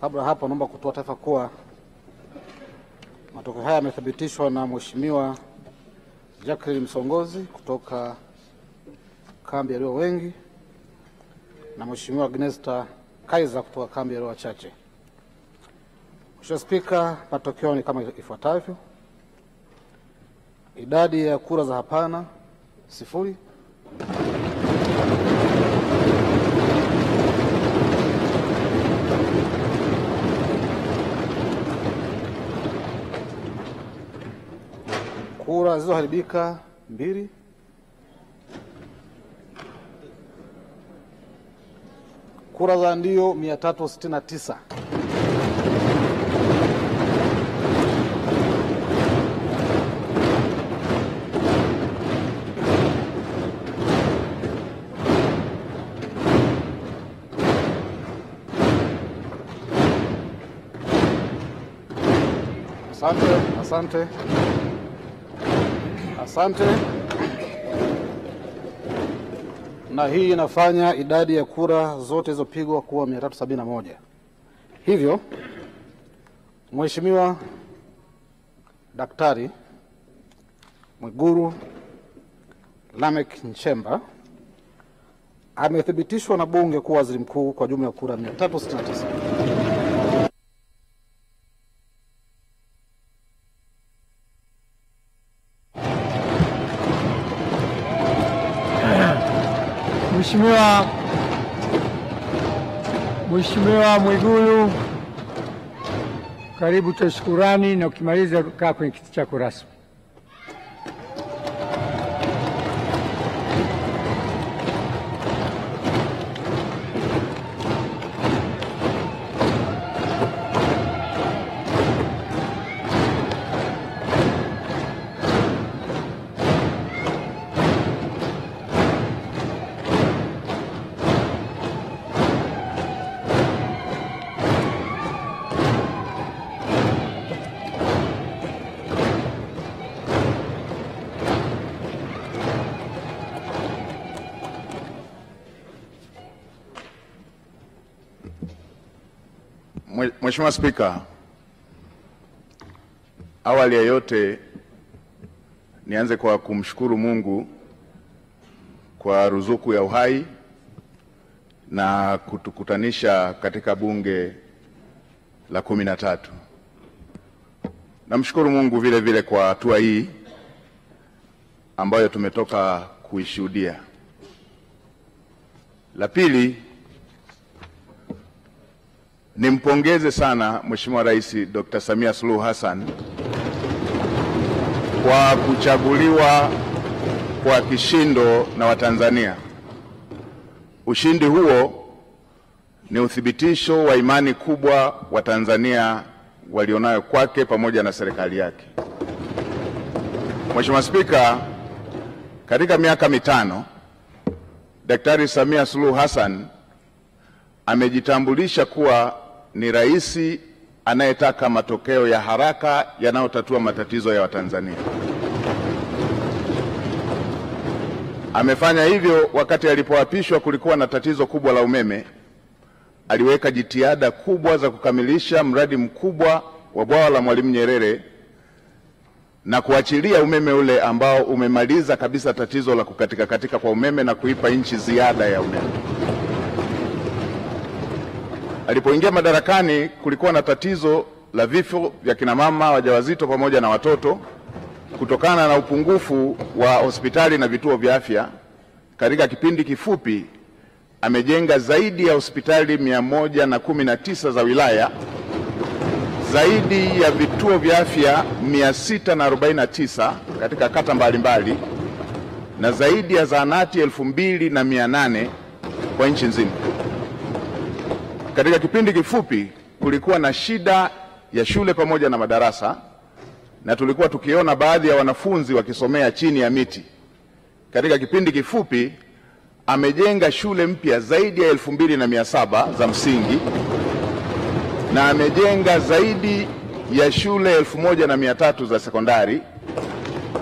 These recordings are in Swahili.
Kabla hapo, naomba kutoa taarifa kuwa matokeo haya yamethibitishwa na Mheshimiwa Jacqueline Msongozi kutoka kambi ya walio wengi na Mheshimiwa Agnesta Kaiser kutoka kambi ya walio wachache. Mheshimiwa Spika, matokeo ni kama ifuatavyo: idadi ya kura za hapana 0, kura zilizoharibika 2, kura za ndio 369, Asante. Na hii inafanya idadi ya kura zote zilizopigwa kuwa 371. Hivyo Mheshimiwa Daktari Mwigulu Lameck Nchemba amethibitishwa na Bunge kuwa waziri mkuu kwa jumla ya kura 369. Mheshimiwa Mwigulu, karibu tutoe shukrani, na ukimaliza kaa kwenye kiti chako rasmi. Mheshimiwa Spika, awali ya yote nianze kwa kumshukuru Mungu kwa ruzuku ya uhai na kutukutanisha katika bunge la 13. Namshukuru Mungu vile vile kwa hatua hii ambayo tumetoka kuishuhudia. La pili, nimpongeze sana Mheshimiwa Rais Dr. Samia Suluhu Hassan kwa kuchaguliwa kwa kishindo na Watanzania. Ushindi huo ni uthibitisho wa imani kubwa Watanzania walionayo kwake pamoja na serikali yake. Mheshimiwa Spika, katika miaka mitano Daktari Samia Suluhu Hassan amejitambulisha kuwa ni rais anayetaka matokeo ya haraka yanayotatua matatizo ya Watanzania. Amefanya hivyo wakati alipoapishwa kulikuwa na tatizo kubwa la umeme. Aliweka jitihada kubwa za kukamilisha mradi mkubwa wa bwawa la Mwalimu Nyerere na kuachilia umeme ule ambao umemaliza kabisa tatizo la kukatika kwa umeme na kuipa nchi ziada ya umeme. Alipoingia madarakani kulikuwa na tatizo la vifo vya kina mama wajawazito pamoja na watoto kutokana na upungufu wa hospitali na vituo vya afya. Katika kipindi kifupi amejenga zaidi ya hospitali 119 za wilaya, zaidi ya vituo vya afya 649 katika kata mbalimbali na zaidi ya zahanati 2800 kwa nchi nzima. Katika kipindi kifupi kulikuwa na shida ya shule pamoja na madarasa, na tulikuwa tukiona baadhi ya wanafunzi wakisomea chini ya miti. Katika kipindi kifupi amejenga shule mpya zaidi ya 2700 za msingi na amejenga zaidi ya shule 1300 za sekondari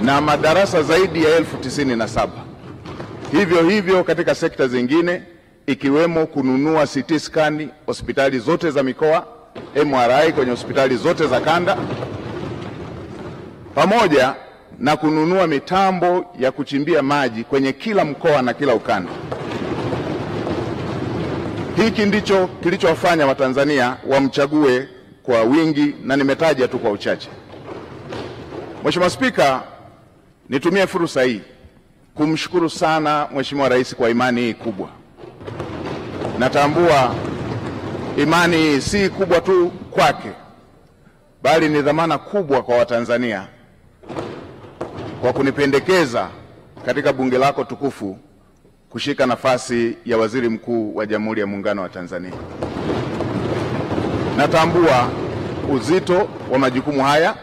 na madarasa zaidi ya 1097. Hivyo hivyo katika sekta zingine ikiwemo kununua CT scan hospitali zote za mikoa MRI kwenye hospitali zote za kanda, pamoja na kununua mitambo ya kuchimbia maji kwenye kila mkoa na kila ukanda. Hiki ndicho kilichowafanya Watanzania wamchague kwa wingi, na nimetaja tu kwa uchache. Mheshimiwa Spika, nitumie fursa hii kumshukuru sana Mheshimiwa Rais kwa imani hii kubwa. Natambua imani hii si kubwa tu kwake, bali ni dhamana kubwa kwa Watanzania kwa kunipendekeza katika bunge lako tukufu kushika nafasi ya Waziri Mkuu wa Jamhuri ya Muungano wa Tanzania. Natambua uzito wa majukumu haya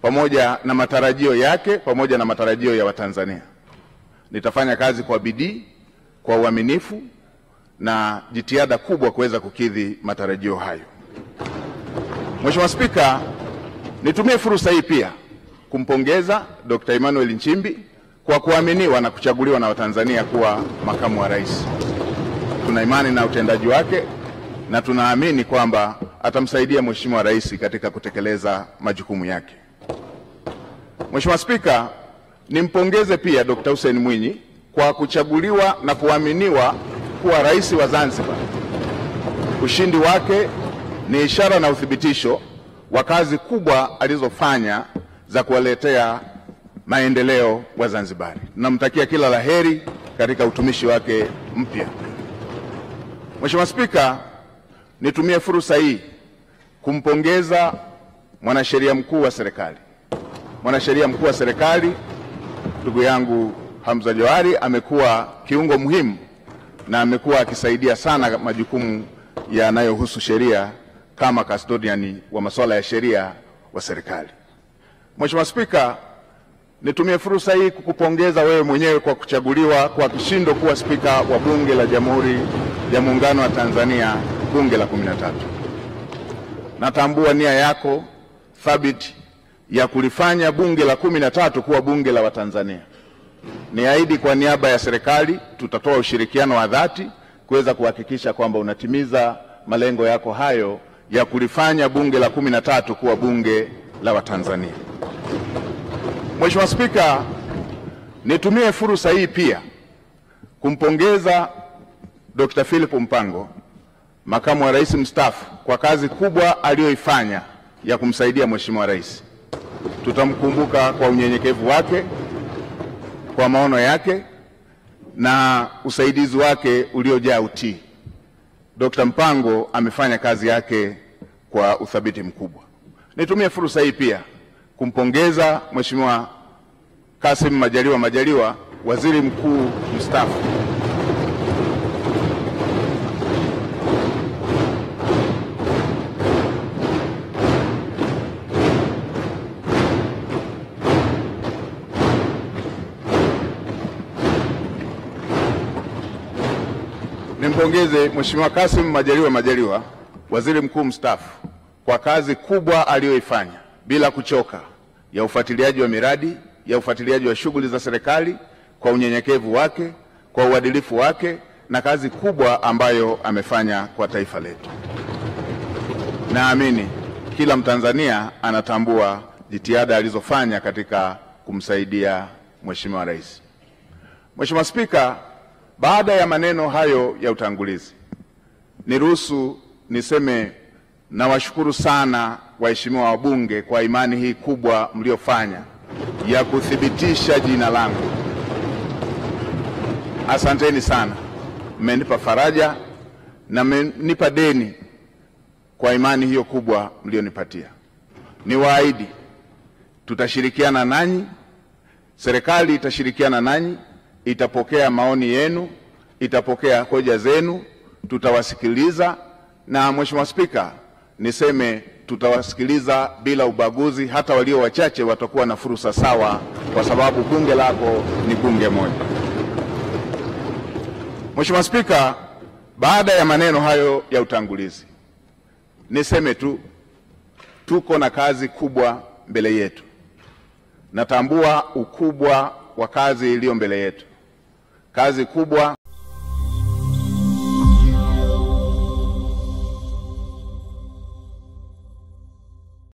pamoja na matarajio yake pamoja na matarajio ya Watanzania. Nitafanya kazi kwa bidii, kwa uaminifu na jitihada kubwa kuweza kukidhi matarajio hayo. Mheshimiwa Spika, nitumie fursa hii pia kumpongeza Dr. Emmanuel Nchimbi kwa kuaminiwa na kuchaguliwa na Watanzania kuwa makamu wa rais. Tuna imani na utendaji wake na tunaamini kwamba atamsaidia Mheshimiwa Rais katika kutekeleza majukumu yake. Mheshimiwa Spika, nimpongeze pia Dr. Hussein Mwinyi kwa kuchaguliwa na kuaminiwa kuwa rais wa Zanzibar. Ushindi wake ni ishara na uthibitisho wa kazi kubwa alizofanya za kuwaletea maendeleo wa Zanzibari. Namtakia kila laheri katika utumishi wake mpya. Mheshimiwa Spika, nitumie fursa hii kumpongeza mwanasheria mkuu wa serikali. Mwanasheria mkuu wa serikali ndugu yangu Hamza Johari amekuwa kiungo muhimu na amekuwa akisaidia sana majukumu yanayohusu sheria kama custodian wa masuala ya sheria wa serikali. Mheshimiwa Spika, nitumie fursa hii kukupongeza wewe mwenyewe kwa kuchaguliwa kwa kishindo kuwa spika wa Bunge la Jamhuri ya Muungano wa Tanzania, bunge la 13. Natambua nia yako thabiti ya kulifanya bunge la 13 kuwa bunge la Watanzania. Niahidi kwa niaba ya serikali tutatoa ushirikiano wa dhati kuweza kuhakikisha kwamba unatimiza malengo yako hayo ya kulifanya bunge la 13 kuwa bunge la Watanzania. Mheshimiwa Spika, nitumie fursa hii pia kumpongeza Dr. Philip Mpango, makamu wa rais mstaafu, kwa kazi kubwa aliyoifanya ya kumsaidia Mheshimiwa Rais. Tutamkumbuka kwa unyenyekevu wake, kwa maono yake na usaidizi wake uliojaa utii. Dr. Mpango amefanya kazi yake kwa uthabiti mkubwa. Nitumie fursa hii pia kumpongeza Mheshimiwa Kassim Majaliwa, waziri mkuu mstaafu. Nimpongeze Mheshimiwa Kassim Majaliwa, waziri mkuu mstaafu, kwa kazi kubwa aliyoifanya bila kuchoka ya ufuatiliaji wa miradi, ya ufuatiliaji wa shughuli za serikali, kwa unyenyekevu wake, kwa uadilifu wake na kazi kubwa ambayo amefanya kwa taifa letu. Naamini kila Mtanzania anatambua jitihada alizofanya katika kumsaidia Mheshimiwa Rais. Mheshimiwa Spika, baada ya maneno hayo ya utangulizi, niruhusu niseme nawashukuru sana waheshimiwa wabunge kwa imani hii kubwa mliofanya ya kuthibitisha jina langu. Asanteni sana. Mmenipa faraja na mmenipa deni kwa imani hiyo kubwa mlionipatia. Niwaahidi tutashirikiana nanyi, serikali itashirikiana nanyi, itapokea maoni yenu, itapokea hoja zenu, tutawasikiliza. Na Mheshimiwa Spika, niseme tutawasikiliza bila ubaguzi, hata walio wachache watakuwa na fursa sawa, kwa sababu bunge lako ni bunge moja. Mheshimiwa Spika, baada ya maneno hayo ya utangulizi, niseme tu tuko na kazi kubwa mbele yetu. Natambua ukubwa wa kazi iliyo mbele yetu. Kazi kubwa